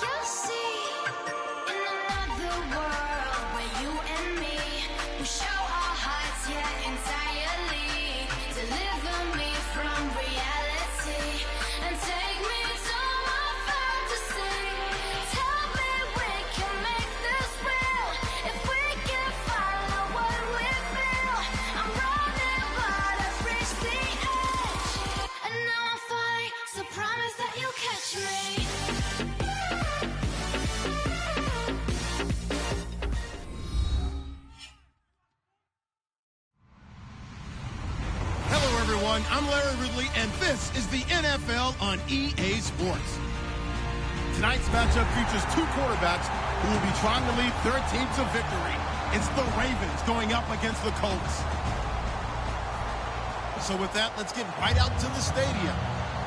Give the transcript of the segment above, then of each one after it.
you'll see, in another world where you and me, we show our hearts, yeah, entirely. Deliver me from reality and take me to my fantasy. Tell me we can make this real if we can follow what we feel. I'm running, but I've reached the edge, and now I'm falling, so promise that you'll catch me. Hello, everyone. I'm Larry Ridley, and this is the NFL on EA Sports. Tonight's matchup features two quarterbacks who will be trying to lead their team to victory. It's the Ravens going up against the Colts. So with that, let's get right out to the stadium.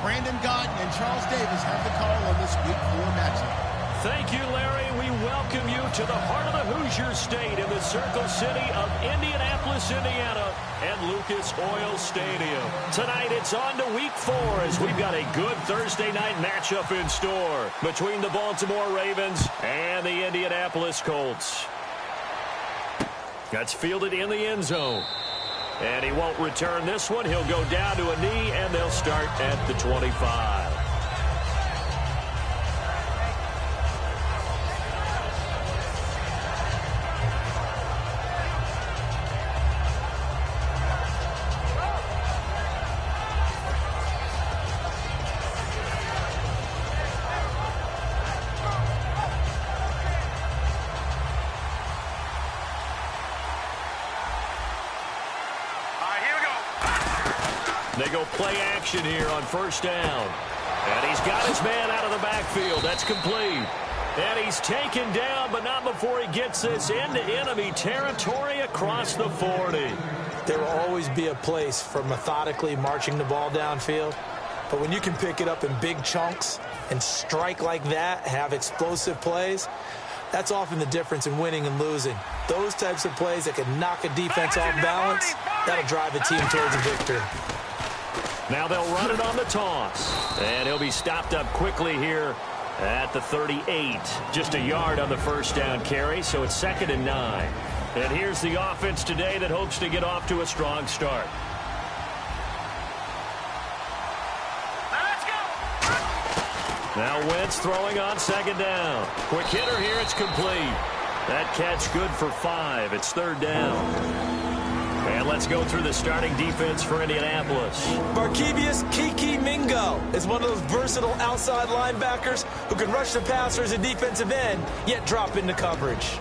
Brandon Godden and Charles Davis have the call on this Week 4 matchup. Thank you, Larry. We welcome you to the heart of the Hoosier State in the Circle City of Indianapolis, Indiana, and Lucas Oil Stadium. Tonight, it's on to Week 4 as we've got a good Thursday night matchup in store between the Baltimore Ravens and the Indianapolis Colts. That's fielded in the end zone. And he won't return this one. He'll go down to a knee, and they'll start at the 25. They go play action here on first down. And he's got his man out of the backfield. That's complete. And he's taken down, but not before he gets this into enemy territory across the 40. There will always be a place for methodically marching the ball downfield. But when you can pick it up in big chunks and strike like that, have explosive plays, that's often the difference in winning and losing. Those types of plays that can knock a defense off balance, that'll drive a team towards a victory. Now they'll run it on the toss. And he'll be stopped up quickly here at the 38. Just a yard on the first down carry, so it's 2nd and 9. And here's the offense today that hopes to get off to a strong start. Let's go! Now Wentz throwing on 2nd down. Quick hitter here, it's complete. That catch good for 5. It's 3rd down. And let's go through the starting defense for Indianapolis. Barkevius Kiki Mingo is one of those versatile outside linebackers who can rush the passer as a defensive end, yet drop into coverage.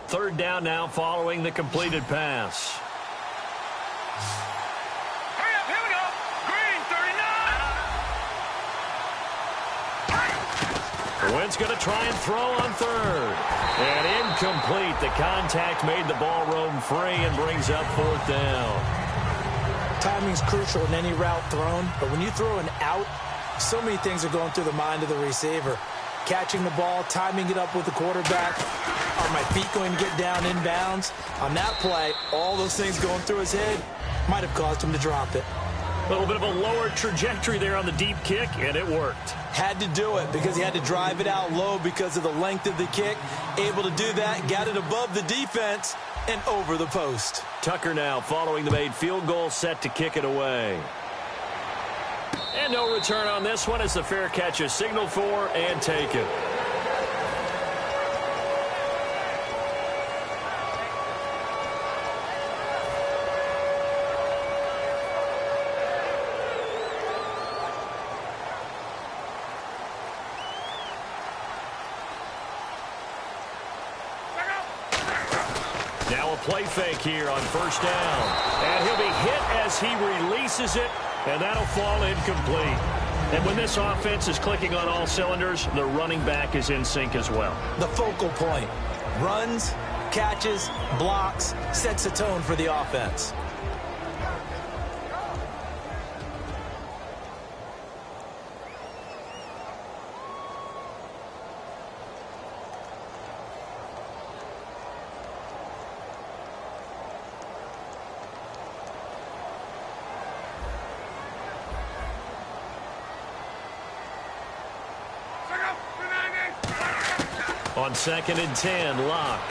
Third down now following the completed pass. Wentz going to try and throw on 3rd. And incomplete. The contact made the ball roam free and brings up 4th down. Timing's crucial in any route thrown, but when you throw an out, so many things are going through the mind of the receiver. Catching the ball, timing it up with the quarterback. Are my feet going to get down inbounds? On that play, all those things going through his head might have caused him to drop it. A little bit of a lower trajectory there on the deep kick, and it worked. Had to do it because he had to drive it out low because of the length of the kick. Able to do that, got it above the defense and over the post. Tucker now following the made field goal, set to kick it away. And no return on this one as the fair catch is signaled for and taken. Now a play fake here on first down. And he'll be hit as he releases it, and that'll fall incomplete. And when this offense is clicking on all cylinders, the running back is in sync as well. The focal point. Runs, catches, blocks, sets the tone for the offense. On 2nd and 10, Locke.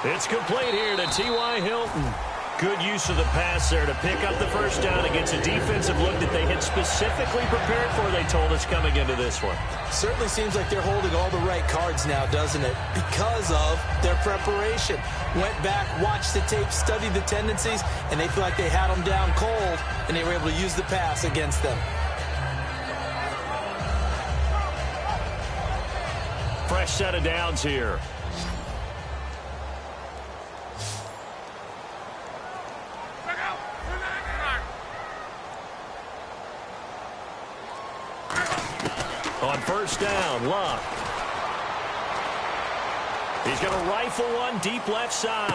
It's complete here to T.Y. Hilton. Good use of the pass there to pick up the first down against a defensive look that they had specifically prepared for, they told us, coming into this one. Certainly seems like they're holding all the right cards now, doesn't it? Because of their preparation. Went back, watched the tape, studied the tendencies, and they feel like they had them down cold, and they were able to use the pass against them. Fresh set of downs here. On first down, Locke. He's going to rifle one deep left side.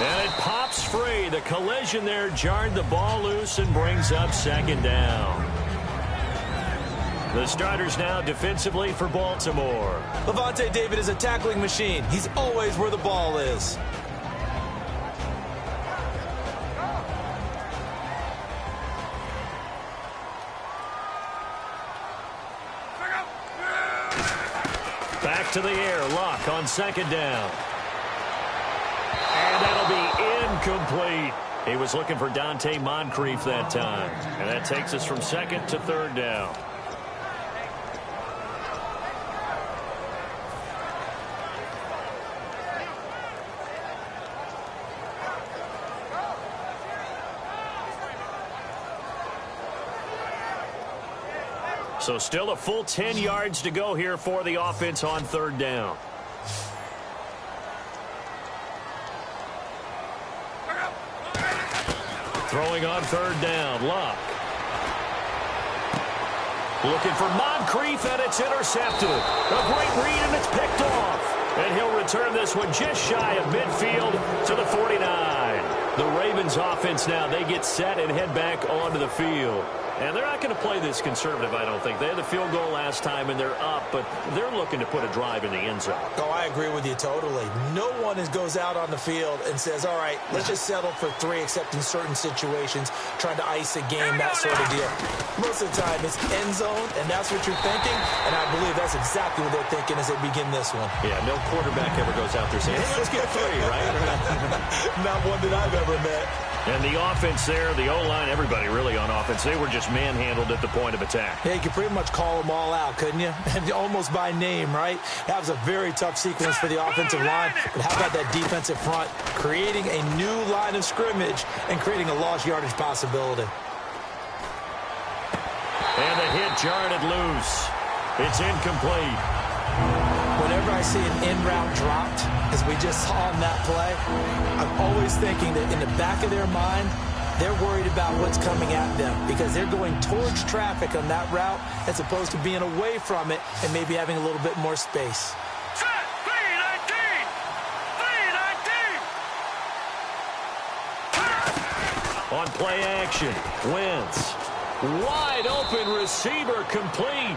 And it pops free. The collision there jarred the ball loose and brings up 2nd down. The starters now defensively for Baltimore. Levante David is a tackling machine. He's always where the ball is. Back to the air, Locke on 2nd down. And that'll be incomplete. He was looking for Dante Moncrief that time. And that takes us from 2nd to 3rd down. So still a full 10 yards to go here for the offense on 3rd down. Throwing on 3rd down, Locke. Looking for Moncrief, and it's intercepted. A great read, and it's picked off. And he'll return this one just shy of midfield to the 49. The Ravens offense now, they get set and head back onto the field. And they're not going to play this conservative, I don't think. They had the field goal last time, and they're up, but they're looking to put a drive in the end zone. Oh, I agree with you totally. No one goes out on the field and says, all right, let's just settle for 3, except in certain situations, trying to ice a game, that sort of deal. Most of the time, it's end zone, and that's what you're thinking, and I believe that's exactly what they're thinking as they begin this one. Yeah, no quarterback ever goes out there saying, hey, let's get 3, right? Not one that I've ever met. And the offense there, the O-line, everybody really on offense, they were just manhandled at the point of attack. Yeah, you could pretty much call them all out, couldn't you? And almost by name, right? That was a very tough sequence for the offensive line. But how about that defensive front creating a new line of scrimmage and creating a lost yardage possibility? And the hit jarred it loose. It's incomplete. Whenever I see an in-route dropped, as we just saw on that play, I'm always thinking that in the back of their mind, they're worried about what's coming at them because they're going towards traffic on that route as opposed to being away from it and maybe having a little bit more space. On play action, Wentz. Wide open receiver complete.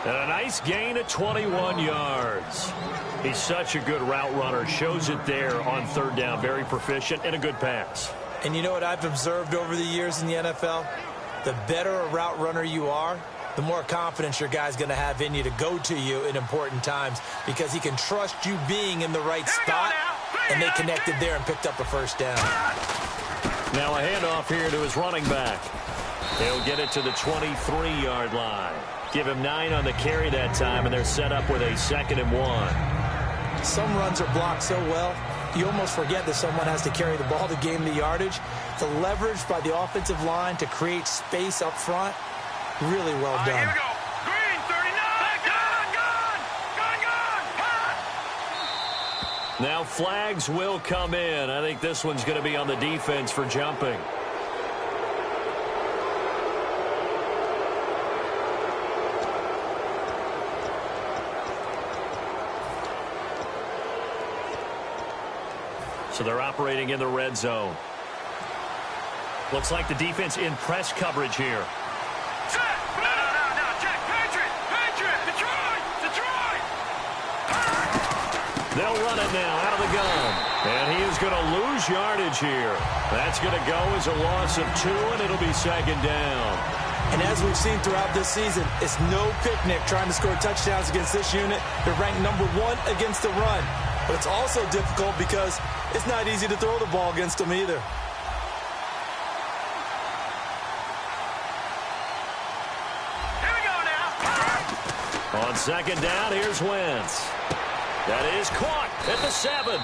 And a nice gain of 21 yards. He's such a good route runner. Shows it there on 3rd down. Very proficient and a good pass. And you know what I've observed over the years in the NFL? The better a route runner you are, the more confidence your guy's going to have in you to go to you in important times because he can trust you being in the right spot, and they connected there and picked up a first down. Now a handoff here to his running back. He'll get it to the 23-yard line. Give him 9 on the carry that time, and they're set up with a 2nd and 1. Some runs are blocked so well, you almost forget that someone has to carry the ball to gain the yardage. The leverage by the offensive line to create space up front, really well done. Here we go. Green, 39. Gone. Now flags will come in. I think this one's going to be on the defense for jumping. So they're operating in the red zone. Looks like the defense in press coverage here. Set. No. Check. Patriot. Detroit. They'll run it now out of the gun. And he is going to lose yardage here. That's going to go as a loss of 2, and it'll be 2nd down. And as we've seen throughout this season, it's no picnic trying to score touchdowns against this unit. They're ranked #1 against the run. But it's also difficult because it's not easy to throw the ball against them either. Here we go now. On second down, here's Wentz. That is caught at the 7.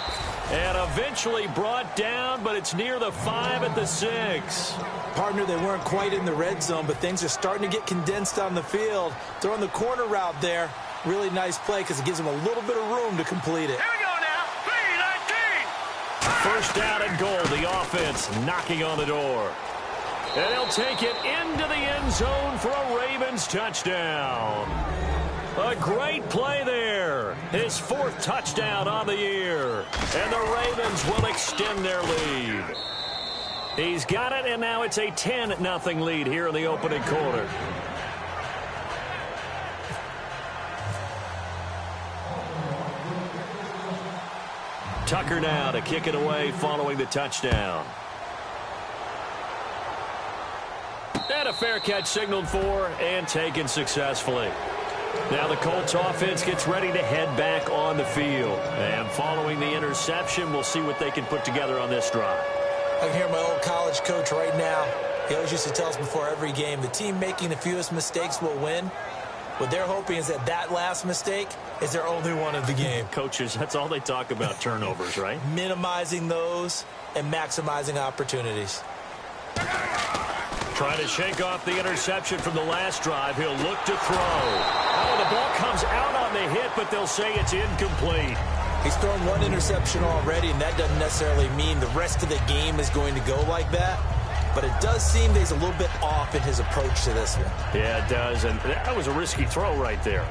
And eventually brought down, but it's near the 5 at the 6. Partner, they weren't quite in the red zone, but things are starting to get condensed on the field. Throwing the corner route there, really nice play because it gives them a little bit of room to complete it. Here we go now. 3-19. First down and goal, the offense knocking on the door. And he'll take it into the end zone for a Ravens touchdown. A great play there. His 4th touchdown on the year. And the Ravens will extend their lead. He's got it, and now it's a 10-0 lead here in the opening quarter. Tucker now to kick it away following the touchdown. And a fair catch signaled for and taken successfully. Now the Colts offense gets ready to head back on the field. And following the interception, we'll see what they can put together on this drive. I can hear my old college coach right now. He always used to tell us before every game, the team making the fewest mistakes will win. What they're hoping is that last mistake is their only one of the game. Coaches, that's all they talk about, turnovers, right? Minimizing those and maximizing opportunities. Trying to shake off the interception from the last drive. He'll look to throw. Oh, the ball comes out on the hit, but they'll say it's incomplete. He's thrown 1 interception already, and that doesn't necessarily mean the rest of the game is going to go like that. But it does seem that he's a little bit off in his approach to this one. Yeah, it does, and that was a risky throw right there.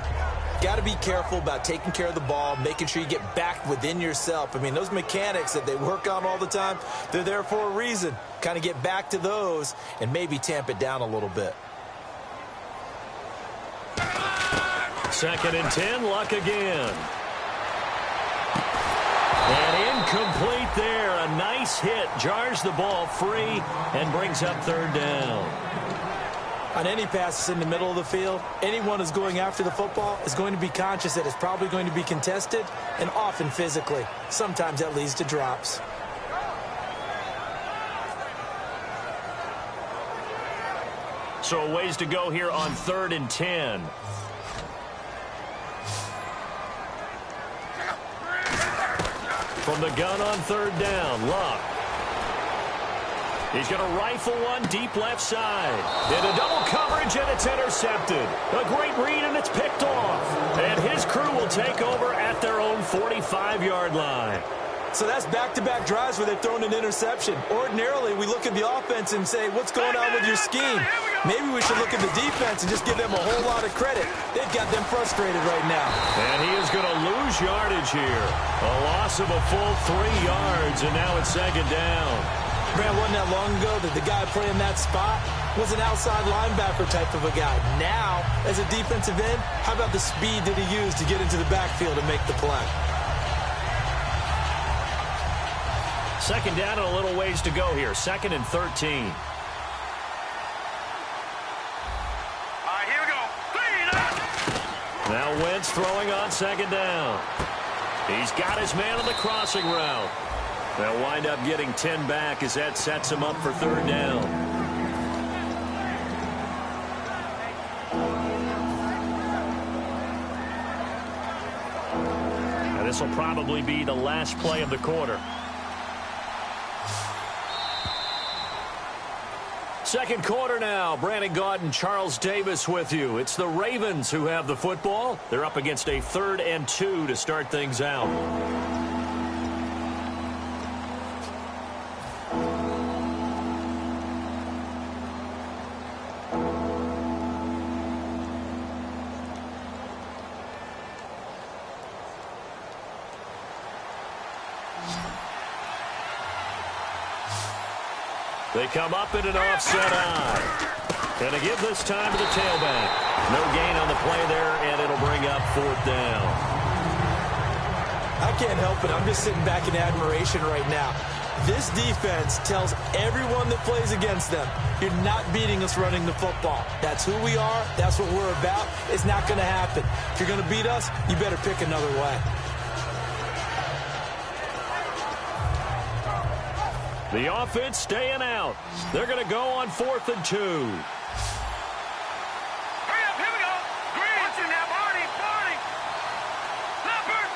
Got to be careful about taking care of the ball, making sure you get back within yourself. I mean, those mechanics that they work on all the time, they're there for a reason. Kind of get back to those and maybe tamp it down a little bit. 2nd and 10, Luck again. And incomplete there. A nice hit. Jars the ball free and brings up 3rd down. On any passes in the middle of the field, anyone who's going after the football is going to be conscious that it's probably going to be contested and often physically. Sometimes that leads to drops. So a ways to go here on 3rd and 10. From the gun on 3rd down, Luck. He's going to rifle one deep left side. Into double coverage, and it's intercepted. A great read, and it's picked off. And his crew will take over at their own 45-yard line. So that's back-to-back drives where they've thrown an interception. Ordinarily, we look at the offense and say, what's going on with your scheme? Maybe we should look at the defense and just give them a whole lot of credit. They've got them frustrated right now. And he is going to lose yardage here. A loss of a full 3 yards, and now it's 2nd down. Man, wasn't that long ago that the guy playing that spot was an outside linebacker type of a guy. Now, as a defensive end, how about the speed that he used to get into the backfield and make the play? 2nd down and a little ways to go here. 2nd and 13. All right, here we go. 3-0. Now Wentz throwing on 2nd down. He's got his man on the crossing route. They'll wind up getting 10 back as that sets him up for 3rd down. And this will probably be the last play of the quarter. 2nd quarter now. Brandon Gaudin, Charles Davis with you. It's the Ravens who have the football. They're up against a 3rd and 2 to start things out. They come up in an offset eye. And to give this time to the tailback. No gain on the play there, and it'll bring up 4th down. I can't help it. I'm just sitting back in admiration right now. This defense tells everyone that plays against them, you're not beating us running the football. That's who we are. That's what we're about. It's not going to happen. If you're going to beat us, you better pick another way. The offense staying out. They're going to go on 4th and 2. Hurry up, here we go. Green. Watch it now, Barney. Leopard.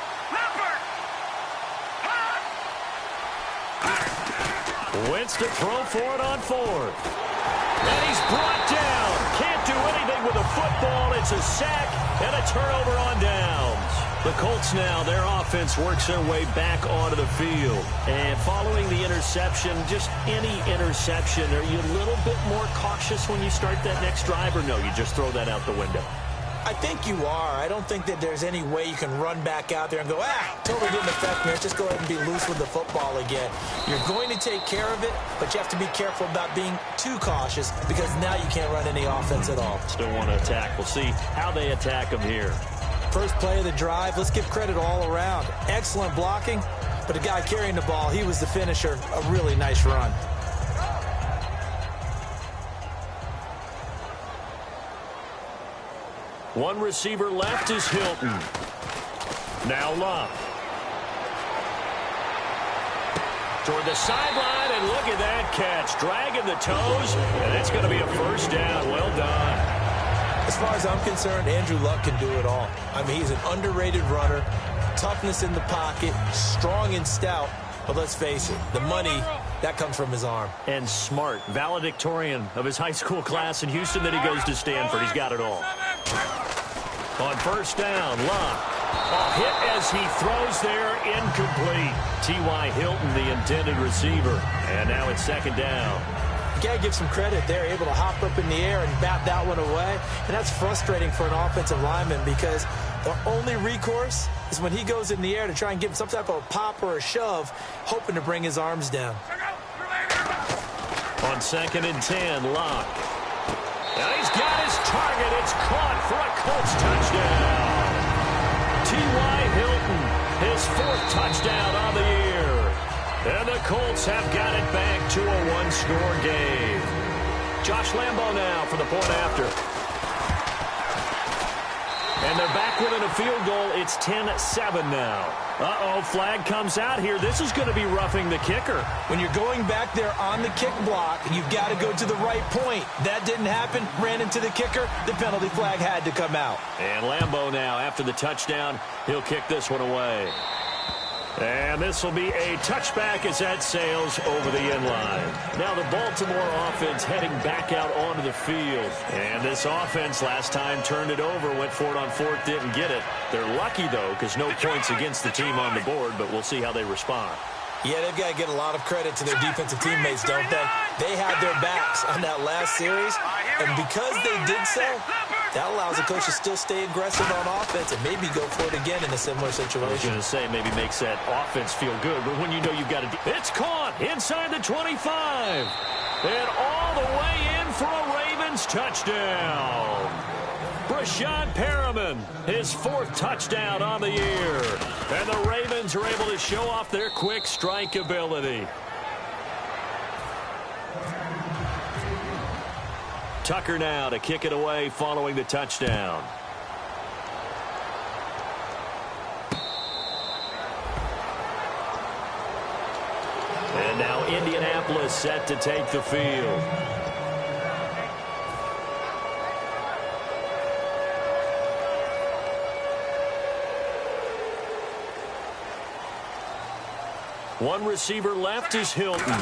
Wentz to throw for it on 4th. And he's brought down. Can't do anything with a football. It's a sack and a turnover on downs. The Colts now, their offense works their way back onto the field. And following the interception, just any interception, are you a little bit more cautious when you start that next drive, or no, you just throw that out the window? I think you are. I don't think that there's any way you can run back out there and go, totally didn't affect me. Let's just go ahead and be loose with the football again. You're going to take care of it, but you have to be careful about being too cautious because now you can't run any offense at all. Still want to attack. We'll see how they attack them here. First play of the drive, let's give credit all around. Excellent blocking, but the guy carrying the ball, he was the finisher. A really nice run. One receiver left is Hilton. Now Love. Toward the sideline, and look at that catch. Dragging the toes, and it's going to be a first down. Well done. As far as I'm concerned, Andrew Luck can do it all. I mean, he's an underrated runner, toughness in the pocket, strong and stout. But let's face it, the money, that comes from his arm. And smart, valedictorian of his high school class in Houston. Then he goes to Stanford. He's got it all. On first down, Luck. A hit as he throws there, incomplete. T.Y. Hilton, the intended receiver. And now it's second down. You got to give some credit. They're able to hop up in the air and bat that one away. And that's frustrating for an offensive lineman because the only recourse is when he goes in the air to try and give some type of a pop or a shove, hoping to bring his arms down. On 2nd and 10, Locke. Now he's got his target. It's caught for a Colts touchdown. T.Y. Hilton, his 4th touchdown on the year. And the Colts have got it back to a 1-score game. Josh Lambo now for the point after. And they're back within a field goal. It's 10-7 now. Uh-oh, flag comes out here. This is going to be roughing the kicker. When you're going back there on the kick block, you've got to go to the right point. That didn't happen. Ran into the kicker. The penalty flag had to come out. And Lambo now, after the touchdown, he'll kick this one away. And this will be a touchback as that sails over the end line. Now the Baltimore offense heading back out onto the field. And this offense last time turned it over, went for it on 4th, didn't get it. They're lucky, though, because no points against the team on the board, but we'll see how they respond. Yeah, they've got to get a lot of credit to their defensive teammates, don't they? They had their backs on that last series, and because they did so, that allows the coach to still stay aggressive on offense and maybe go for it again in a similar situation. I was going to say maybe makes that offense feel good, but when you know you've got to... It's caught inside the 25. And all the way in for a Ravens touchdown. Brashad Perriman, his 4th touchdown on the year. And the Ravens are able to show off their quick strike ability. Tucker now to kick it away following the touchdown. And now Indianapolis set to take the field. One receiver left is Hilton.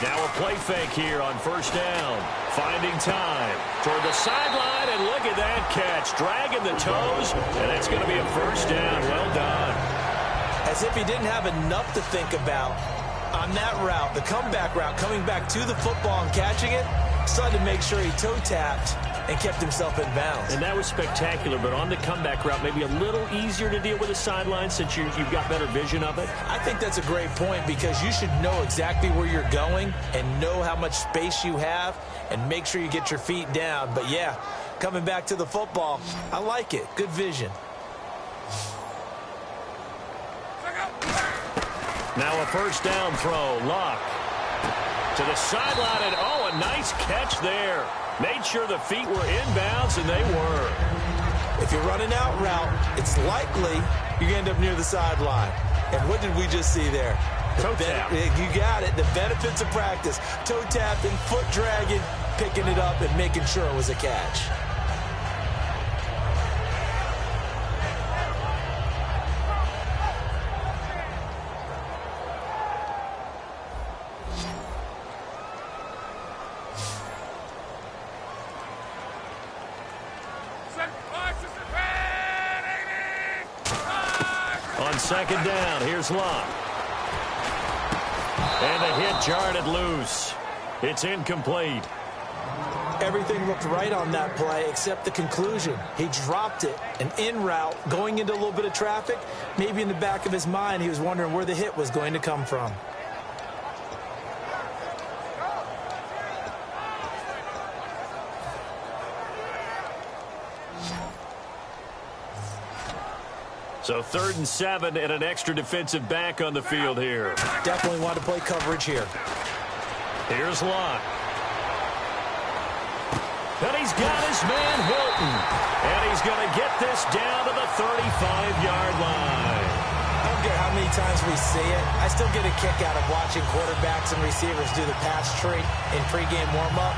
Now a play fake here on first down. Finding time toward the sideline, and look at that catch. Dragging the toes, and it's going to be a first down. Well done. As if he didn't have enough to think about on that route, the comeback route, coming back to the football and catching it, decided to make sure he toe-tapped and kept himself in bounds. And that was spectacular, but on the comeback route, maybe a little easier to deal with the sideline since you've got better vision of it. I think that's a great point because you should know exactly where you're going and know how much space you have and make sure you get your feet down. But, yeah, coming back to the football, I like it. Good vision. Now a first down throw. Luck to the sideline, and oh, a nice catch there. Made sure the feet were inbounds, and they were. If you're running out route, it's likely you're going to end up near the sideline. And what did we just see there? Toe tap. You got it. The benefits of practice. Toe tapping, foot dragging, picking it up, and making sure it was a catch. On second down, here's Locke. And the hit jarred it loose. It's incomplete. Everything looked right on that play except the conclusion. He dropped it, an in route, going into a little bit of traffic. Maybe in the back of his mind, he was wondering where the hit was going to come from. So 3rd and 7 and an extra defensive back on the field here. Definitely want to play coverage here. Here's Locke. And he's got his man Hilton. And he's going to get this down to the 35-yard line. I don't care how many times we see it. I still get a kick out of watching quarterbacks and receivers do the pass tree in pregame warm-up.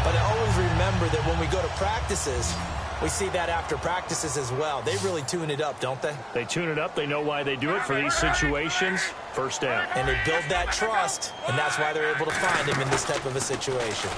But I always remember that when we go to practices, we see that after practices as well. They really tune it up, don't they? They tune it up. They know why they do it for these situations. First down. And they build that trust, and that's why they're able to find him in this type of a situation.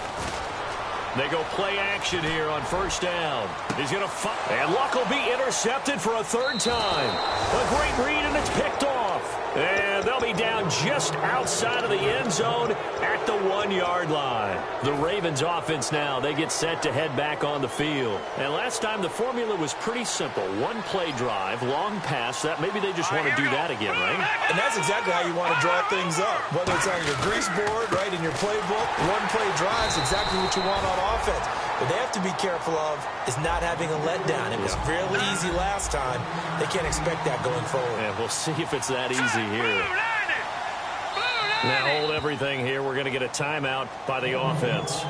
They go play action here on first down. He's going to fight. And Luck will be intercepted for a 3rd time. A great read, and it's picked off. And they'll be down just outside of the end zone at the 1-yard line. The Ravens offense now, they get set to head back on the field. And last time the formula was pretty simple. 1-play drive, long pass. That maybe they just want to do that again, right? And that's exactly how you want to draw things up. Whether it's on your grease board, right, in your playbook, 1-play drive is exactly what you want on offense. What they have to be careful of is not having a letdown. It was really easy last time. They can't expect that going forward. Yeah, we'll see if it's that easy here. Now hold everything here. We're going to get a timeout by the offense.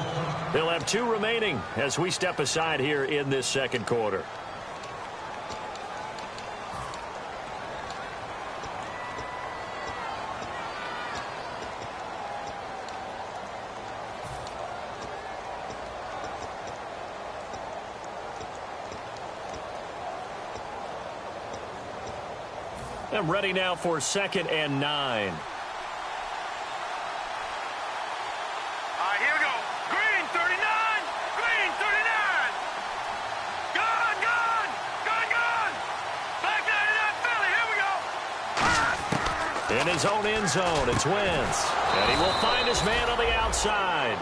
They'll have 2 remaining as we step aside here in this second quarter. I'm ready now for 2nd and 9. All right, here we go. Green, 39. Green, 39. Gone, gone. Gone, gone. Back 99 Philly. Here we go. In his own end zone, it's Wentz. And he will find his man on the outside.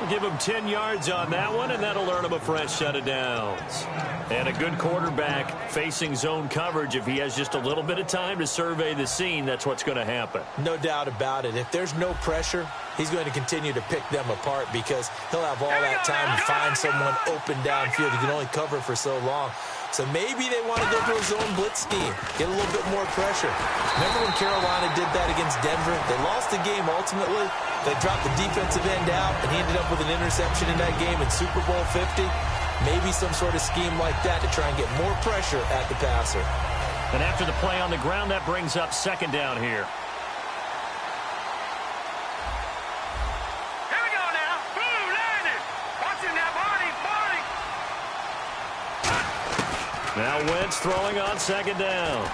We'll give him 10 yards on that one, and that'll earn him a fresh set of downs. And a good quarterback facing zone coverage. If he has just a little bit of time to survey the scene, that's what's going to happen. No doubt about it. If there's no pressure, he's going to continue to pick them apart because he'll have all that time to find someone open downfield. He can only cover for so long. So maybe they want to go to a zone blitz scheme, get a little bit more pressure. Remember when Carolina did that against Denver? They lost the game ultimately. They dropped the defensive end out, and he ended up with an interception in that game in Super Bowl 50. Maybe some sort of scheme like that to try and get more pressure at the passer. And after the play on the ground, that brings up 2nd down here. Here we go now. Boom, landed. Watching that body, body. Now Wentz throwing on 2nd down.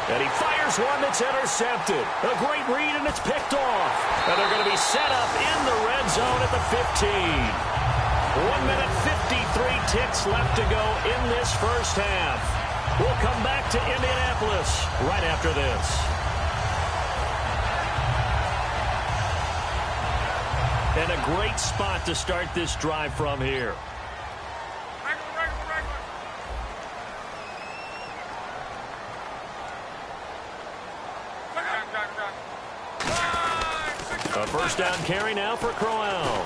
And he fires one that's intercepted. A great read, and it's picked off. And they're going to be set up in the red zone at the 15. 1 minute, 53 ticks left to go in this first half. We'll come back to Indianapolis right after this. And a great spot to start this drive from here. A first down carry now for Crowell.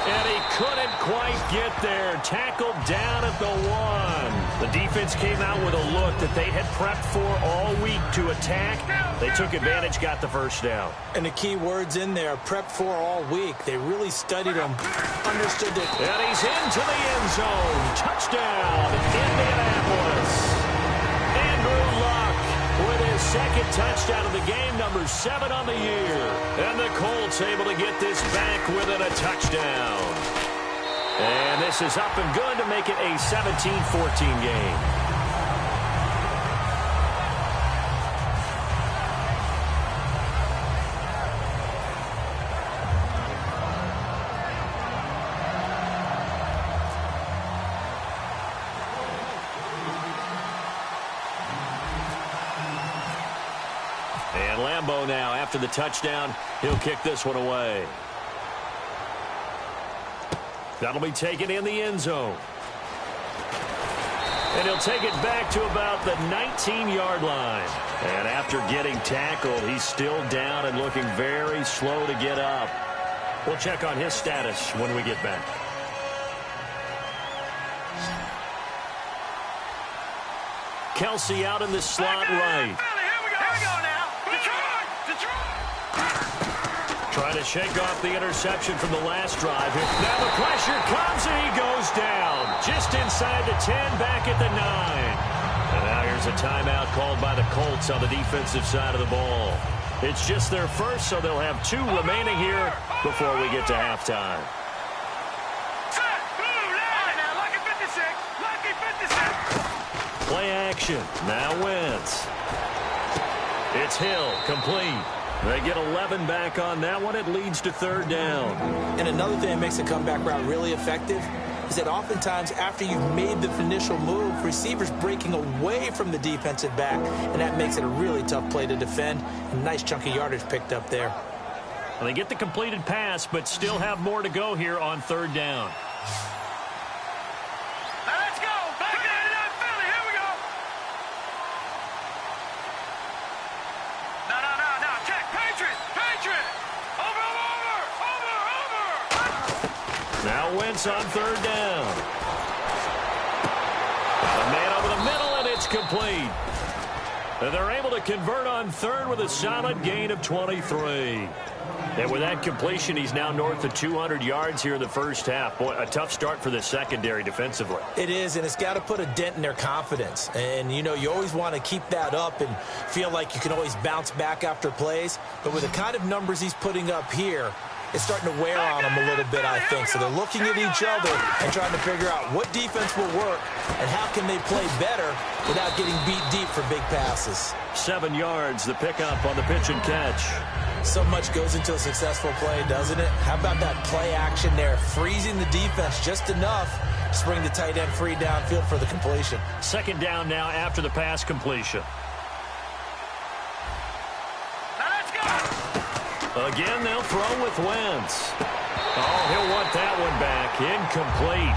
And he couldn't quite get there. Tackled down at the 1. The defense came out with a look that they had prepped for all week to attack. They took advantage, got the first down. And the key words in there, prepped for all week. They really studied them, understood it. And he's into the end zone. Touchdown, Indianapolis. Andrew Luck with his second touchdown of the game, number 7 on the year. And the Colts able to get this back within a touchdown. And this is up and good to make it a 17-14 game. And Lambeau now, after the touchdown, he'll kick this one away. That'll be taken in the end zone. And he'll take it back to about the 19-yard line. And after getting tackled, he's still down and looking very slow to get up. We'll check on his status when we get back. Kelsey out in the slot right. Trying to shake off the interception from the last drive. Now the pressure comes and he goes down. Just inside the 10, back at the 9. And now here's a timeout called by the Colts on the defensive side of the ball. It's just their first, so they'll have 2 remaining here before we get to halftime. Play action. Now Wentz. It's Hill, complete. They get 11 back on that one. It leads to 3rd down. And another thing that makes a comeback route really effective is that oftentimes after you've made the initial move, receivers breaking away from the defensive back, and that makes it a really tough play to defend. A nice chunk of yardage picked up there. Well, they get the completed pass, but still have more to go here on 3rd down. Now Wentz on 3rd down. A man over the middle, and it's complete. And they're able to convert on 3rd with a solid gain of 23. And with that completion, he's now north of 200 yards here in the first half. Boy, a tough start for the secondary defensively. It is, and it's got to put a dent in their confidence. And, you know, you always want to keep that up and feel like you can always bounce back after plays. But with the kind of numbers he's putting up here, it's starting to wear on them a little bit, I think. So they're looking at each other and trying to figure out what defense will work and how can they play better without getting beat deep for big passes. 7 yards, the pickup on the pitch and catch. So much goes into a successful play, doesn't it? How about that play action there, freezing the defense just enough to bring the tight end free downfield for the completion. 2nd down now after the pass completion. Again, they'll throw with Wentz. Oh, he'll want that one back. Incomplete.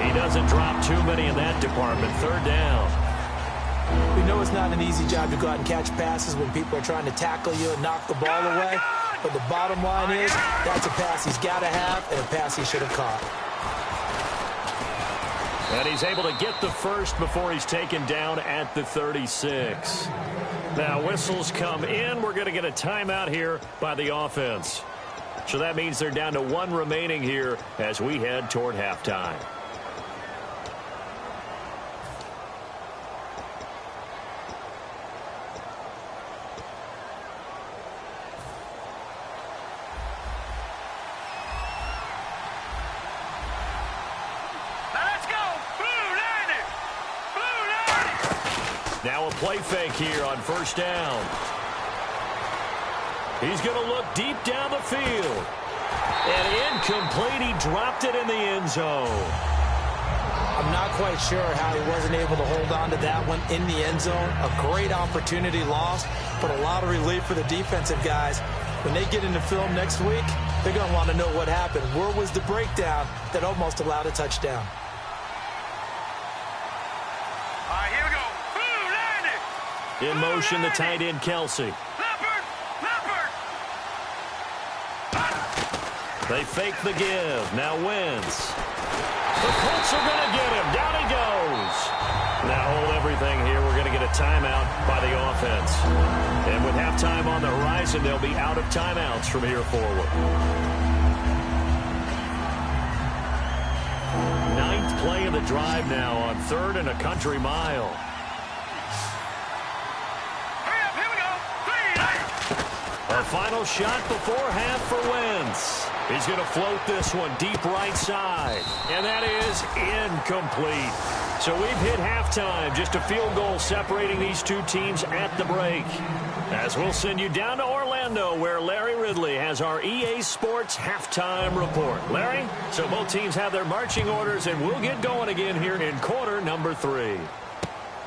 He doesn't drop too many in that department. 3rd down. We know it's not an easy job to go out and catch passes when people are trying to tackle you and knock the ball away. But the bottom line is that's a pass he's got to have and a pass he should have caught. And he's able to get the first before he's taken down at the 36. Now whistles come in. We're going to get a timeout here by the offense. So that means they're down to 1 remaining here as we head toward halftime. Now a play fake here on 1st down. He's going to look deep down the field. And incomplete. He dropped it in the end zone. I'm not quite sure how he wasn't able to hold on to that one in the end zone. A great opportunity lost, but a lot of relief for the defensive guys. When they get into film next week, they're going to want to know what happened. Where was the breakdown that almost allowed a touchdown? In motion, the tight end, Kelsey. They fake the give. Now Wentz. The Colts are going to get him. Down he goes. Now hold everything here. We're going to get a timeout by the offense. And with halftime on the horizon, they'll be out of timeouts from here forward. Ninth play of the drive now on 3rd and a country mile. Here we go. A final shot before half for Wentz. He's going to float this one deep right side. And that is incomplete. So we've hit halftime. Just a field goal separating these two teams at the break. As we'll send you down to Orlando, where Larry Ridley has our EA Sports halftime report. Larry, so both teams have their marching orders, and we'll get going again here in quarter number 3.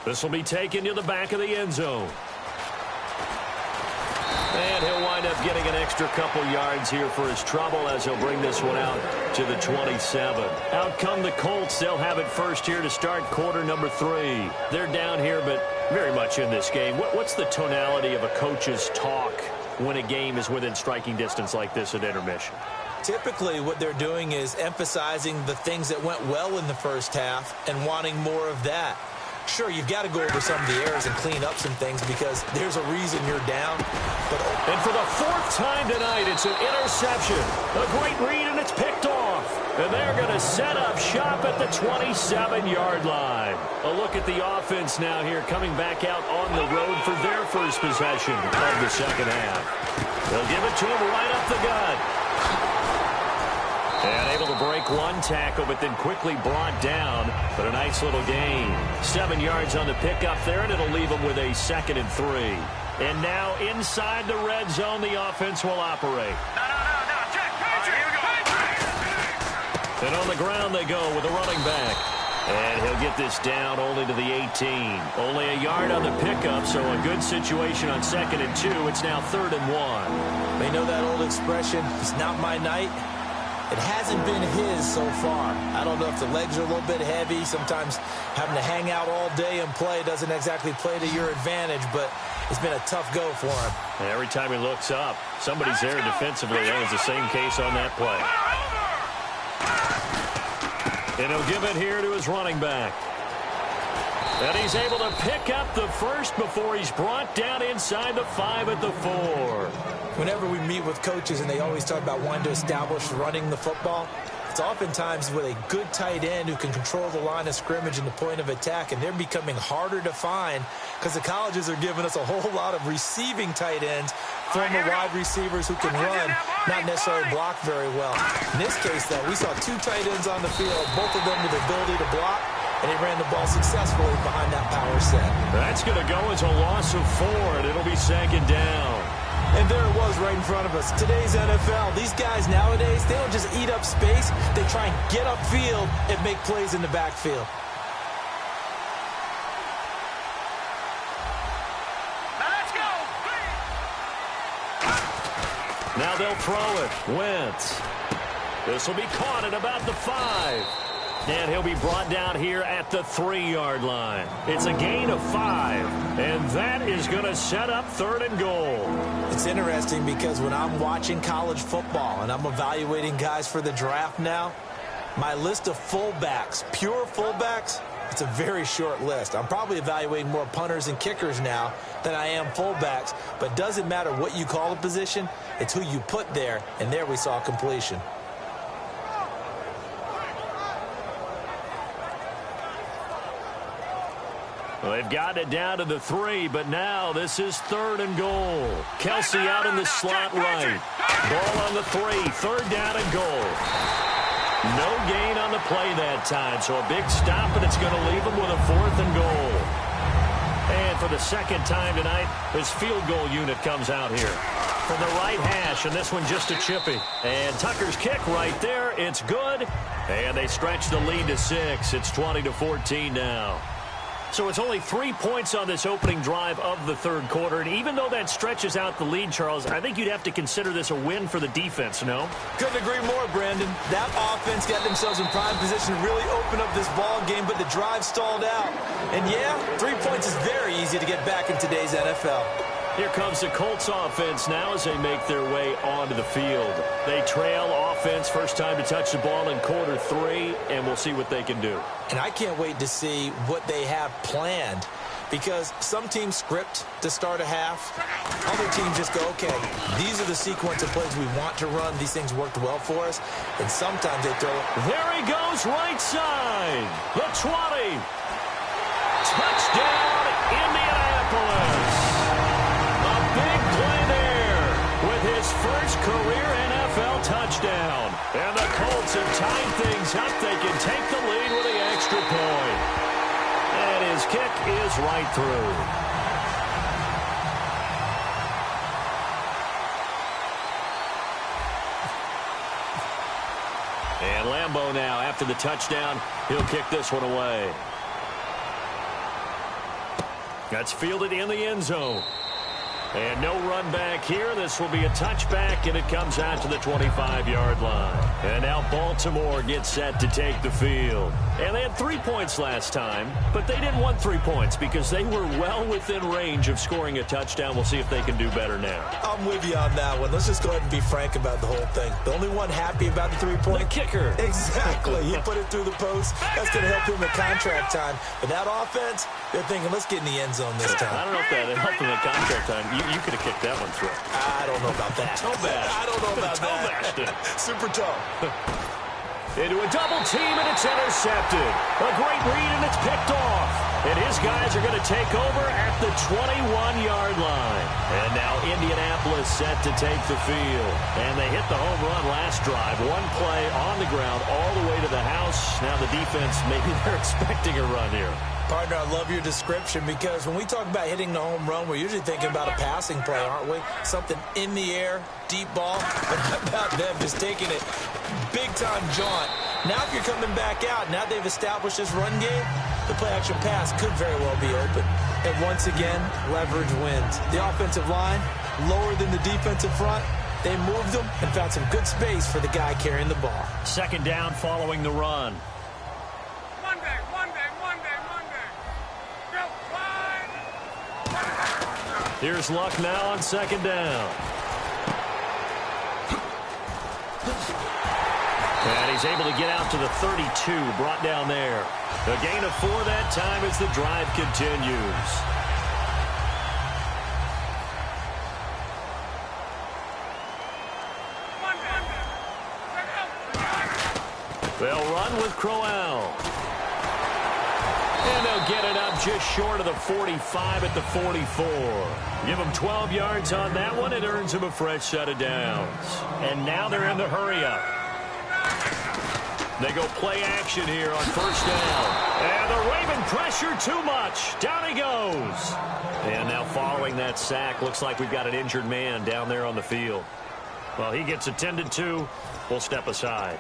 This will be taken to the back of the end zone. And he'll wind up getting an extra couple yards here for his trouble as he'll bring this one out to the 27. Out come the Colts. They'll have it first here to start quarter number 3. They're down here, but very much in this game. What's the tonality of a coach's talk when a game is within striking distance like this at intermission? Typically, what they're doing is emphasizing the things that went well in the first half and wanting more of that. Sure, you've got to go over some of the errors and clean up some things because there's a reason you're down. And for the 4th time tonight, it's an interception. A great read, and it's picked off. And they're going to set up shop at the 27-yard line. A look at the offense now here, coming back out on the road for their first possession of the second half. They'll give it to him right up the gut. And able to break one tackle, but then quickly brought down. But a nice little gain. 7 yards on the pickup there, and it'll leave them with a 2nd and 3. And now inside the red zone, the offense will operate. No, check, here we go. And on the ground they go with a running back. And he'll get this down only to the 18. Only a yard on the pickup, so a good situation on 2nd and 2. It's now 3rd and 1. They know that old expression, it's not my night. It hasn't been his so far. I don't know if the legs are a little bit heavy. Sometimes having to hang out all day and play doesn't exactly play to your advantage, but it's been a tough go for him. And every time he looks up, somebody's there defensively. That was the same case on that play. And he'll give it here to his running back. And he's able to pick up the first before he's brought down inside the 5 at the 4. Whenever we meet with coaches and they always talk about wanting to establish running the football, it's oftentimes with a good tight end who can control the line of scrimmage and the point of attack, and they're becoming harder to find because the colleges are giving us a whole lot of receiving tight ends, former wide receivers who can run, not necessarily block very well. In this case, though, we saw 2 tight ends on the field, both of them with the ability to block, and he ran the ball successfully behind that power set. That's going to go as a loss of 4, and it'll be 2nd down. And there it was right in front of us. Today's NFL, these guys nowadays, they don't just eat up space. They try and get upfield and make plays in the backfield. Now let's go. Now they'll throw it. Wentz. This will be caught at about the 5. And he'll be brought down here at the 3-yard line. It's a gain of 5. And that is going to set up 3rd and goal. It's interesting because when I'm watching college football and I'm evaluating guys for the draft now, my list of fullbacks, pure fullbacks, it's a very short list. I'm probably evaluating more punters and kickers now than I am fullbacks. But it doesn't matter what you call a position, it's who you put there. And there we saw completion. Well, they've got it down to the 3, but now this is 3rd and goal. Kelsey out in the slot right. Ball on the 3, 3rd down and goal. No gain on the play that time, so a big stop, and it's going to leave them with a 4th and goal. And for the 2nd time tonight, his field goal unit comes out here. From the right hash, and this one just a chippy. And Tucker's kick right there, it's good. And they stretch the lead to 6. It's 20-14 now. So it's only 3 points on this opening drive of the 3rd quarter. And even though that stretches out the lead, Charles, I think you'd have to consider this a win for the defense, no? Couldn't agree more, Brandon. That offense got themselves in prime position to really open up this ball game, but the drive stalled out. And, yeah, 3 points is very easy to get back in today's NFL. Here comes the Colts offense now as they make their way onto the field. They trail offense, first time to touch the ball in quarter 3, and we'll see what they can do. And I can't wait to see what they have planned, because some teams script to start a half. Other teams just go, okay, these are the sequence of plays we want to run. These things worked well for us. And sometimes they throw it. There he goes, right side. The 20. Touchdown, Indianapolis. A big play there with his first career NFL touchdown. And the Colts have tied things up. They can take the lead with the extra point. And his kick is right through. And Lambeau now, after the touchdown, he'll kick this one away. That's fielded in the end zone. And no run back here. This will be a touchback, and it comes out to the 25-yard line. And now Baltimore gets set to take the field. And they had 3 points last time, but they didn't want 3 points because they were well within range of scoring a touchdown. We'll see if they can do better now. I'm with you on that one. Let's just go ahead and be frank about the whole thing. The only one happy about the 3-point? The kicker. Exactly. He put it through the post. That's going to help him at contract time. But that offense, they're thinking, let's get in the end zone this time. I don't know if that helped him at contract time. You could have kicked that one through. I don't know about that. Toe bash. I don't know about that. Super toe. Into a double team, and it's intercepted. A great read, and it's picked off. And his guys are going to take over at the 21-yard line. And now Indianapolis set to take the field. And they hit the home run last drive. One play on the ground all the way to the house. Now the defense, maybe they're expecting a run here. Partner, I love your description, because when we talk about hitting the home run, we're usually thinking about a passing play, aren't we? Something in the air, deep ball. But how about them just taking it big-time jaunt? Now if you're coming back out, now they've established this run game, the play-action pass could very well be open. And once again, leverage wins. The offensive line, lower than the defensive front. They moved them and found some good space for the guy carrying the ball. Second down following the run. Here's Luck now on second down. And he's able to get out to the 32, brought down there. A gain of 4 that time as the drive continues. They'll run with Crowell. And they'll get it up just short of the 45 at the 44. Give them 12 yards on that one. It earns them a fresh set of downs. And now they're in the hurry-up. They go play action here on first down. And the Raven pressure too much. Down he goes. And now following that sack, looks like we've got an injured man down there on the field. Well, he gets attended to. We'll step aside.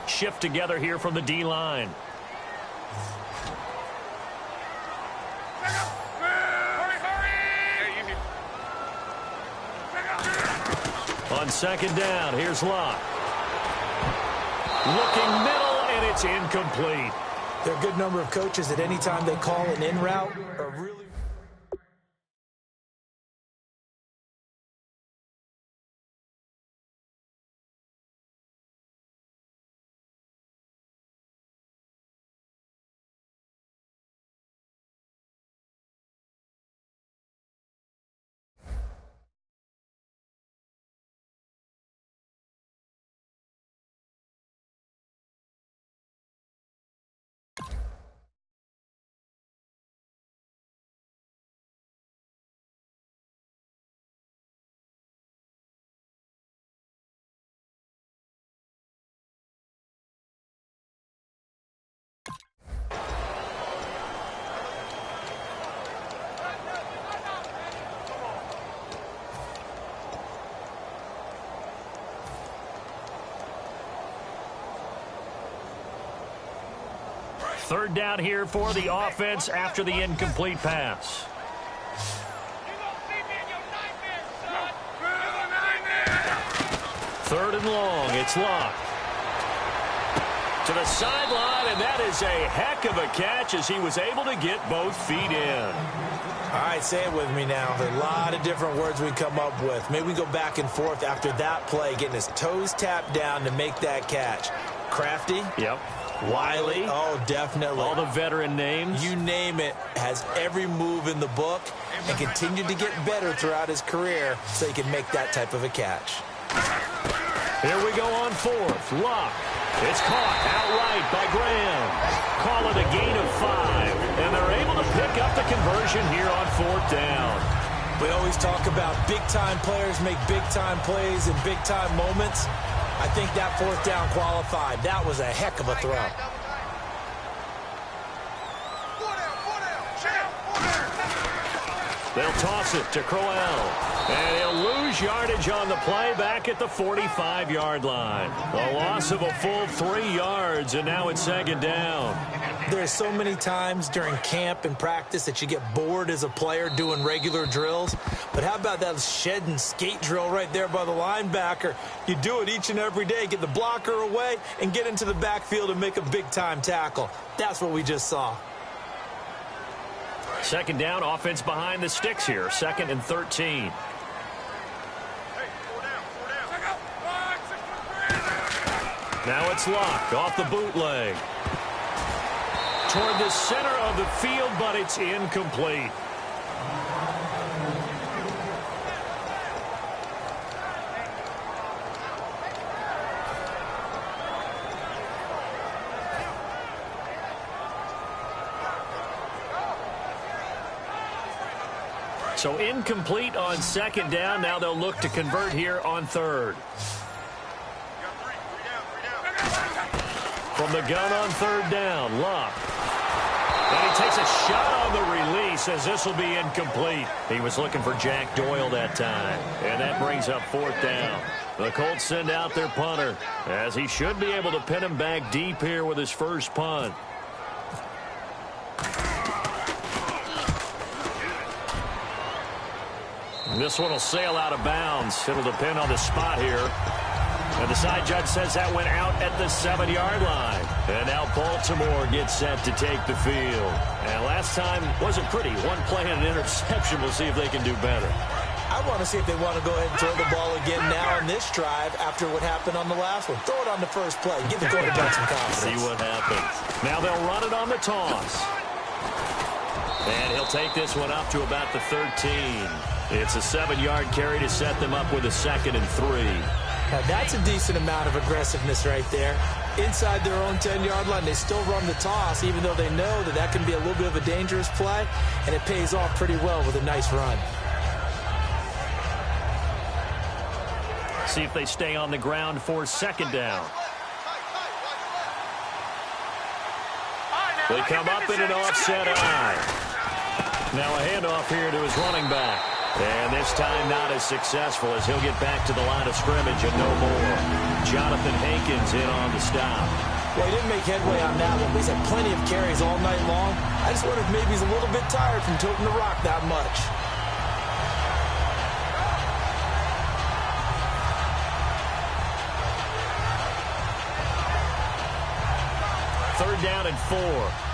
Shift together here from the D-line. On second down, here's Luck. Looking middle, and it's incomplete. There are a good number of coaches that any time they call an in route are really... Third down here for the offense after the incomplete pass. Third and long. It's Luck. To the sideline, and that is a heck of a catch as he was able to get both feet in. All right, say it with me now. There are a lot of different words we come up with. Maybe we go back and forth after that play, getting his toes tapped down to make that catch. Crafty? Yep. Wily? Oh, definitely. All the veteran names? You name it. Has every move in the book and continued to get better throughout his career so he can make that type of a catch. Here we go on fourth. Luck. It's caught outright by Graham. Call it a gain of 5, and they're able to pick up the conversion here on fourth down. We always talk about big-time players make big-time plays in big-time moments. I think that fourth down qualified. That was a heck of a throw. They'll toss it to Crowell. And he'll lose yardage on the play back at the 45-yard line. A loss of a full 3 yards, and now it's second down. There's so many times during camp and practice that you get bored as a player doing regular drills. But how about that shed and skate drill right there by the linebacker? You do it each and every day. Get the blocker away and get into the backfield and make a big-time tackle. That's what we just saw. Second down, offense behind the sticks here. 2nd and 13. Now it's Luck off the bootleg. Toward the center of the field, but it's incomplete. So incomplete on second down. Now they'll look to convert here on third. From the gun on third down, Luck. And he takes a shot on the release as this will be incomplete. He was looking for Jack Doyle that time. And that brings up fourth down. The Colts send out their punter as he should be able to pin him back deep here with his first punt. This one will sail out of bounds. It'll depend on the spot here. And the side judge says that went out at the 7-yard line. And now Baltimore gets set to take the field. And last time wasn't pretty. One play and an interception. We'll see if they can do better. I want to see if they want to go ahead and throw the ball again now on this drive after what happened on the last one. Throw it on the first play. Give the quarterback some confidence. See what happens. Now they'll run it on the toss. And he'll take this one up to about the 13. It's a 7-yard carry to set them up with a 2nd and 3. Now that's a decent amount of aggressiveness right there. Inside their own 10-yard line, they still run the toss, even though they know that that can be a little bit of a dangerous play, and it pays off pretty well with a nice run. See if they stay on the ground for second down. They come up in an offset eye. Now a handoff here to his running back. And this time not as successful as he'll get back to the line of scrimmage and no more. Jonathan Hankins in on the stop. Well, he didn't make headway on that one, but he's had plenty of carries all night long. I just wonder if maybe he's a little bit tired from toting the rock that much. Third down and 4.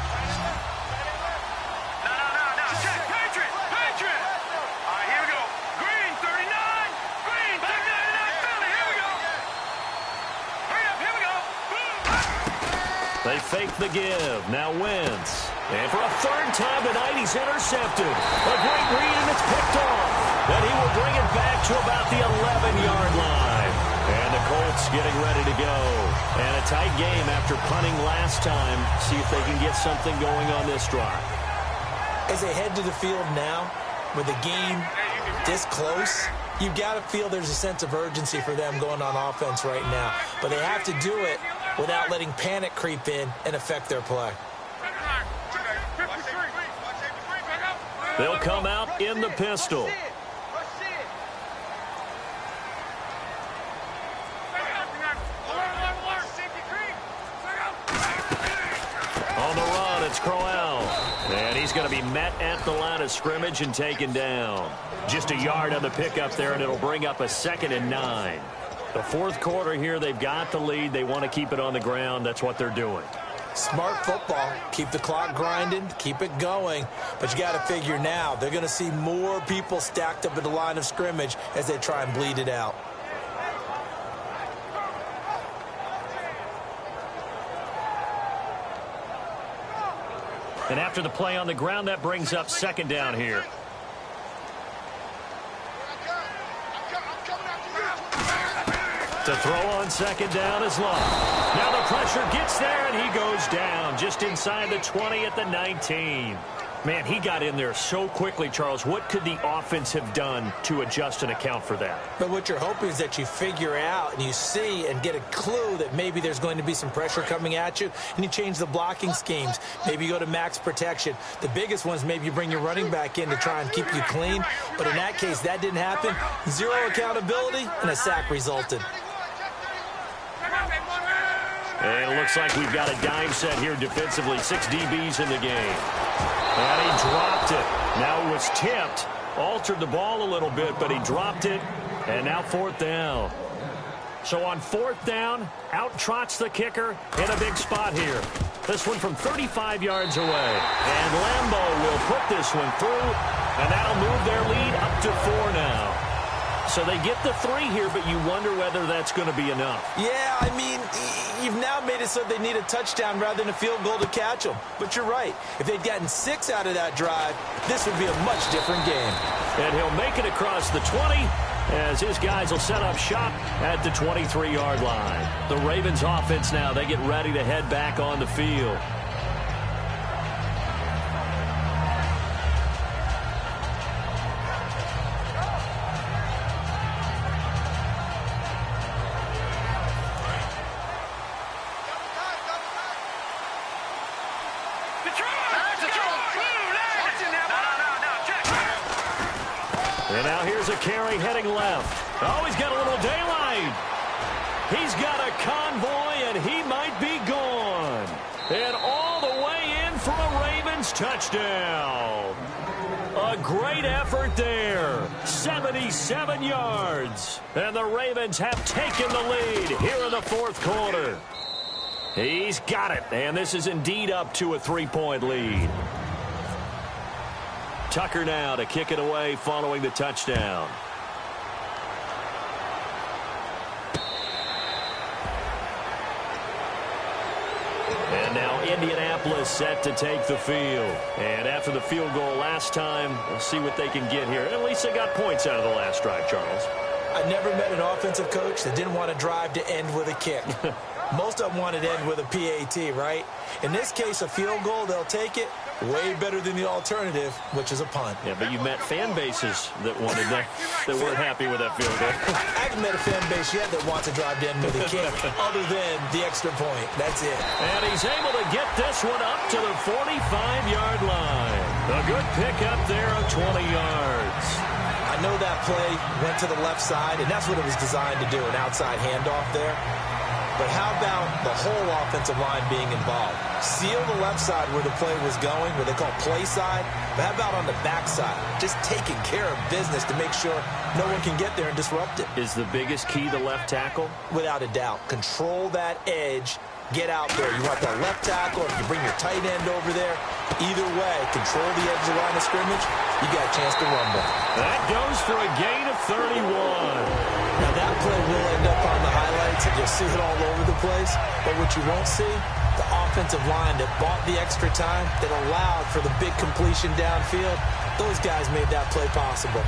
They fake the give. Now Wentz. And for a third time tonight, he's intercepted. A great read, and it's picked off. And he will bring it back to about the 11-yard line. And the Colts getting ready to go. And a tight game after punting last time. See if they can get something going on this drive. As they head to the field now, with the game this close, you've got to feel there's a sense of urgency for them going on offense right now. But they have to do it without letting panic creep in and affect their play. They'll come out in the pistol. On the run, it's Crowell. And he's going to be met at the line of scrimmage and taken down. Just a yard on the pickup there, and it'll bring up a 2nd and 9. The fourth quarter here, they've got the lead. They want to keep it on the ground. That's what they're doing. Smart football. Keep the clock grinding. Keep it going. But you got to figure now, they're going to see more people stacked up at the line of scrimmage as they try and bleed it out. And after the play on the ground, that brings up second down here. To throw on second down is Love. Now the pressure gets there, and he goes down just inside the 20 at the 19. Man, he got in there so quickly, Charles. What could the offense have done to adjust and account for that? But what you're hoping is that you figure out and you see and get a clue that maybe there's going to be some pressure coming at you, and you change the blocking schemes. Maybe you go to max protection. The biggest ones, maybe you bring your running back in to try and keep you clean. But in that case, that didn't happen. Zero accountability, and a sack resulted. And it looks like we've got a dime set here defensively. 6 DBs in the game. And he dropped it. Now it was tipped. Altered the ball a little bit, but he dropped it. And now fourth down. So on fourth down, out trots the kicker in a big spot here. This one from 35 yards away. And Lambeau will put this one through. And that'll move their lead up to 4 now. So they get the 3 here, but you wonder whether that's going to be enough. Yeah, I mean, you've now made it so they need a touchdown rather than a field goal to catch them. But you're right. If they'd gotten 6 out of that drive, this would be a much different game. And he'll make it across the 20 as his guys will set up shop at the 23-yard line. The Ravens offense now, they get ready to head back on the field. And now here's a carry heading left. Oh, he's got a little daylight. He's got a convoy, and he might be gone. And all the way in for a Ravens touchdown. A great effort there. 77 yards. And the Ravens have taken the lead here in the fourth quarter. He's got it, and this is indeed up to a 3-point lead. Tucker now to kick it away following the touchdown. And now Indianapolis set to take the field. And after the field goal last time, we'll see what they can get here. At least they got points out of the last drive, Charles. I never met an offensive coach that didn't want to drive to end with a kick. Most of them wanted to end with a PAT, right? In this case, a field goal, they'll take it. Way better than the alternative, which is a punt. Yeah, but you met fan bases that wanted that weren't happy with that field goal. I haven't met a fan base yet that wants to drive to end with a kick, other than the extra point. That's it. And he's able to get this one up to the 45-yard line. A good pickup there of 20 yards. I know that play went to the left side, and that's what it was designed to do, an outside handoff there. But how about the whole offensive line being involved? Seal the left side where the play was going, where they call play side. But how about on the back side? Just taking care of business to make sure no one can get there and disrupt it. Is the biggest key the left tackle? Without a doubt. Control that edge. Get out there. You want that left tackle, or if you bring your tight end over there, either way, control the edge of the line of scrimmage, you got a chance to rumble. That goes for a gain of 31. Now that play will end up on the highlights, and you'll see it all over the place. But what you won't see, the offensive line that bought the extra time, that allowed for the big completion downfield, those guys made that play possible.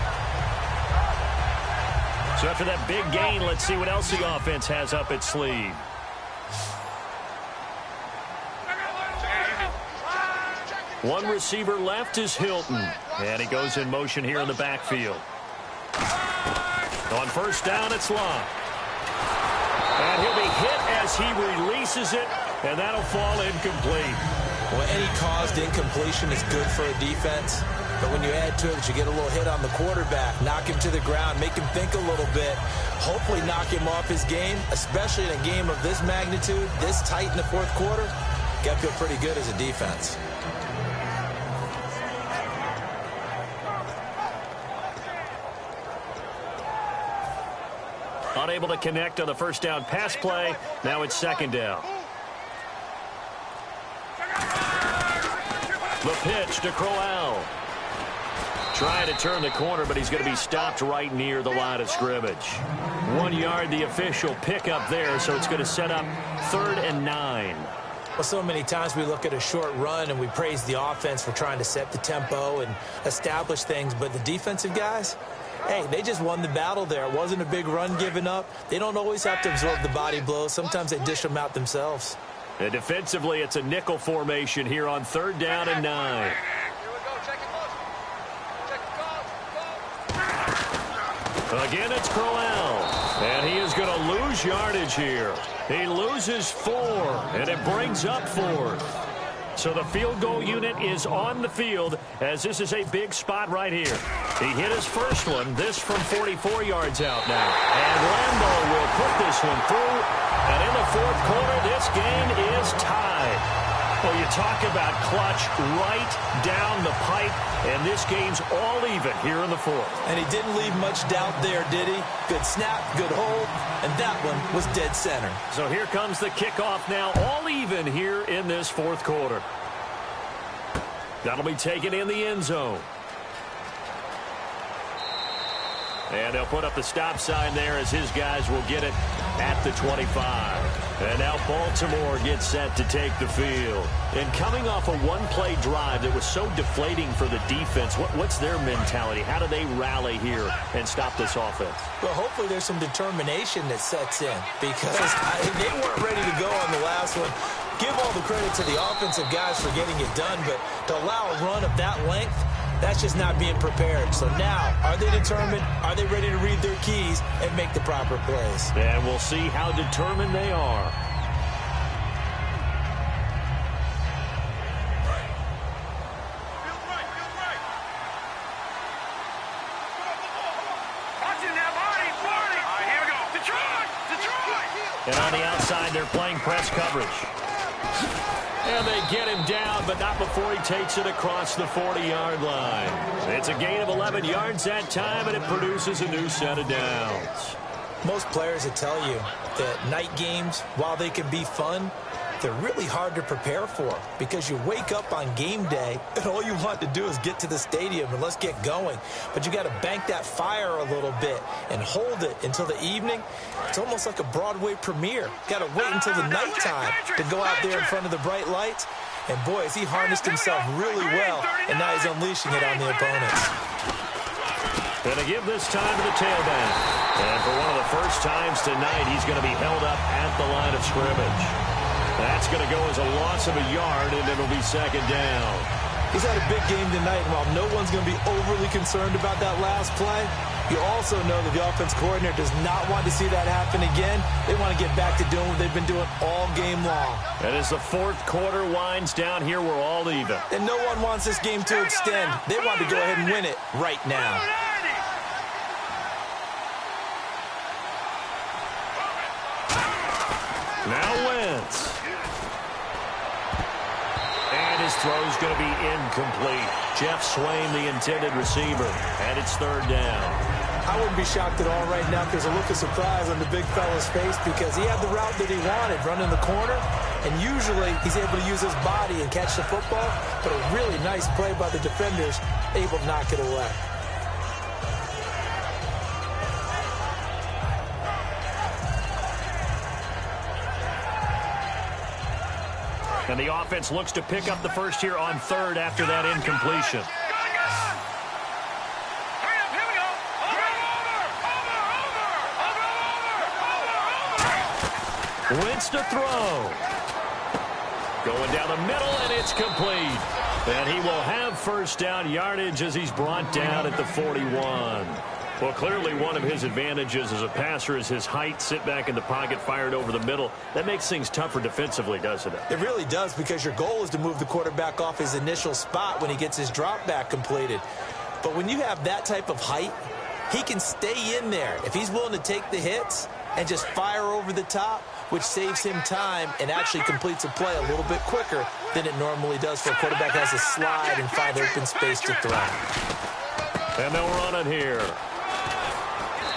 So after that big gain, let's see what else the offense has up its sleeve. One receiver left is Hilton. And he goes in motion here in the backfield. On first down, it's Love. And he'll be hit as he releases it, and that'll fall incomplete. Well, any caused incompletion is good for a defense. But when you add to it that you get a little hit on the quarterback, knock him to the ground, make him think a little bit, hopefully knock him off his game, especially in a game of this magnitude, this tight in the fourth quarter, got to feel pretty good as a defense. Unable to connect on the first down pass play. Now it's second down. The pitch to Crowell. Trying to turn the corner, but he's going to be stopped right near the line of scrimmage. 1 yard, the official pickup there, so it's going to set up 3rd and 9. Well, so many times we look at a short run and we praise the offense for trying to set the tempo and establish things, but the defensive guys, hey, they just won the battle there. It wasn't a big run given up. They don't always have to absorb the body blows. Sometimes they dish them out themselves. And defensively, it's a nickel formation here on 3rd down and 9. Again, it's Crowell, and he is going to lose yardage here. He loses 4, and it brings up 4th. So the field goal unit is on the field, as this is a big spot right here. He hit his first one, this from 44 yards out now. And Lambeau will put this one through, and in the 4th quarter, this game is tied. Well, you talk about clutch right down the pipe, and this game's all even here in the 4th. And he didn't leave much doubt there, did he? Good snap, good hold, and that one was dead center. So here comes the kickoff now, all even here in this 4th quarter. That'll be taken in the end zone. And they'll put up the stop sign there as his guys will get it at the 25. And now Baltimore gets set to take the field. And coming off a one-play drive that was so deflating for the defense, what's their mentality? How do they rally here and stop this offense? Well, hopefully there's some determination that sets in because they weren't ready to go on the last one. Give all the credit to the offensive guys for getting it done, but to allow a run of that length, that's just not being prepared. So now, are they determined? Are they ready to read their keys and make the proper plays? And we'll see how determined they are. And on the outside, they're playing press coverage. And they get him down, but not before he takes it across the 40-yard line. It's a gain of 11 yards that time, and it produces a new set of downs. Most players will tell you that night games, while they can be fun, they're really hard to prepare for because you wake up on game day and all you want to do is get to the stadium and let's get going. But you got to bank that fire a little bit and hold it until the evening. It's almost like a Broadway premiere. Got to wait until the nighttime to go out there in front of the bright lights. And boy, has he harnessed himself really well, and now he's unleashing it on the opponents. Going to give this time to the tailback. And for one of the first times tonight, he's going to be held up at the line of scrimmage. That's going to go as a loss of a yard, and it'll be second down. He's had a big game tonight, and while no one's going to be overly concerned about that last play, you also know that the offense coordinator does not want to see that happen again. They want to get back to doing what they've been doing all game long. And as the 4th quarter winds down here, we're all even. And no one wants this game to extend. They want to go ahead and win it right now. Now Wentz. And his throw's going to be incomplete. Jeff Swain, the intended receiver, and it's 3rd down. I wouldn't be shocked at all right now if there's a look of surprise on the big fella's face because he had the route that he wanted, running the corner, and usually he's able to use his body and catch the football, but a really nice play by the defenders, able to knock it away. And the offense looks to pick up the first here on 3rd after that incompletion. Wentz to throw. Going down the middle, and it's complete. And he will have first down yardage as he's brought down at the 41. Well, clearly one of his advantages as a passer is his height, sit back in the pocket, fired over the middle. That makes things tougher defensively, doesn't it? It really does because your goal is to move the quarterback off his initial spot when he gets his drop back completed. But when you have that type of height, he can stay in there if he's willing to take the hits and just fire over the top, which saves him time and actually completes a play a little bit quicker than it normally does for a quarterback who has to slide and find open space to throw. And they'll run it here.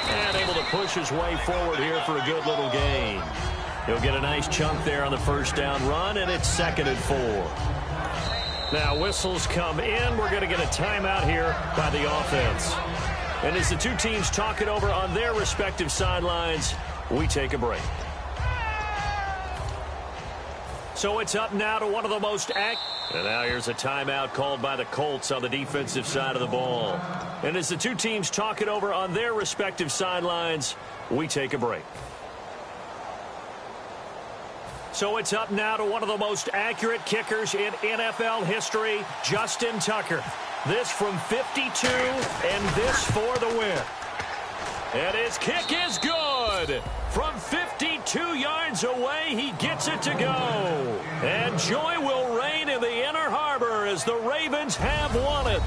And able to push his way forward here for a good little gain. He'll get a nice chunk there on the first down run, and it's 2nd and 4. Now whistles come in. We're going to get a timeout here by the offense. And as the two teams talk it over on their respective sidelines, we take a break. So it's up now to one of the most And now here's a timeout called by the Colts on the defensive side of the ball. And as the two teams talk it over on their respective sidelines, we take a break. So it's up now to one of the most accurate kickers in NFL history, Justin Tucker. This from 52, and this for the win. And his kick is good. From 52 yards away, he gets it to go. And joy will reign in the Inner Harbor as the Ravens have won it.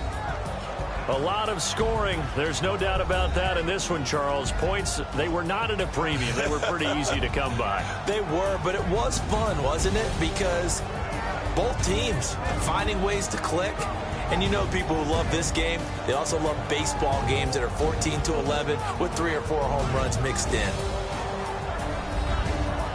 A lot of scoring. There's no doubt about that in this one, Charles. Points, they were not at a premium. They were pretty easy to come by. They were, but it was fun, wasn't it? Because both teams finding ways to click. And you know people who love this game, they also love baseball games that are 14-11 with 3 or 4 home runs mixed in.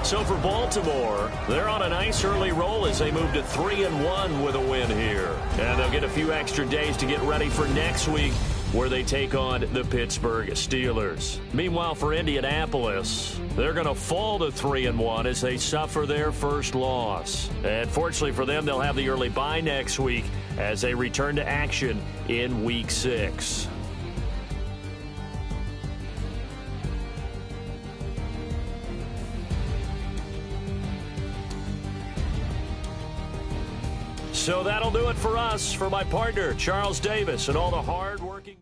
So for Baltimore, they're on a nice early roll as they move to 3-1 with a win here. And they'll get a few extra days to get ready for next week, where they take on the Pittsburgh Steelers. Meanwhile, for Indianapolis, they're going to fall to 3-1 as they suffer their first loss. And fortunately for them, they'll have the early bye next week as they return to action in Week 6. So that'll do it for us. For my partner, Charles Davis, and all the hard-working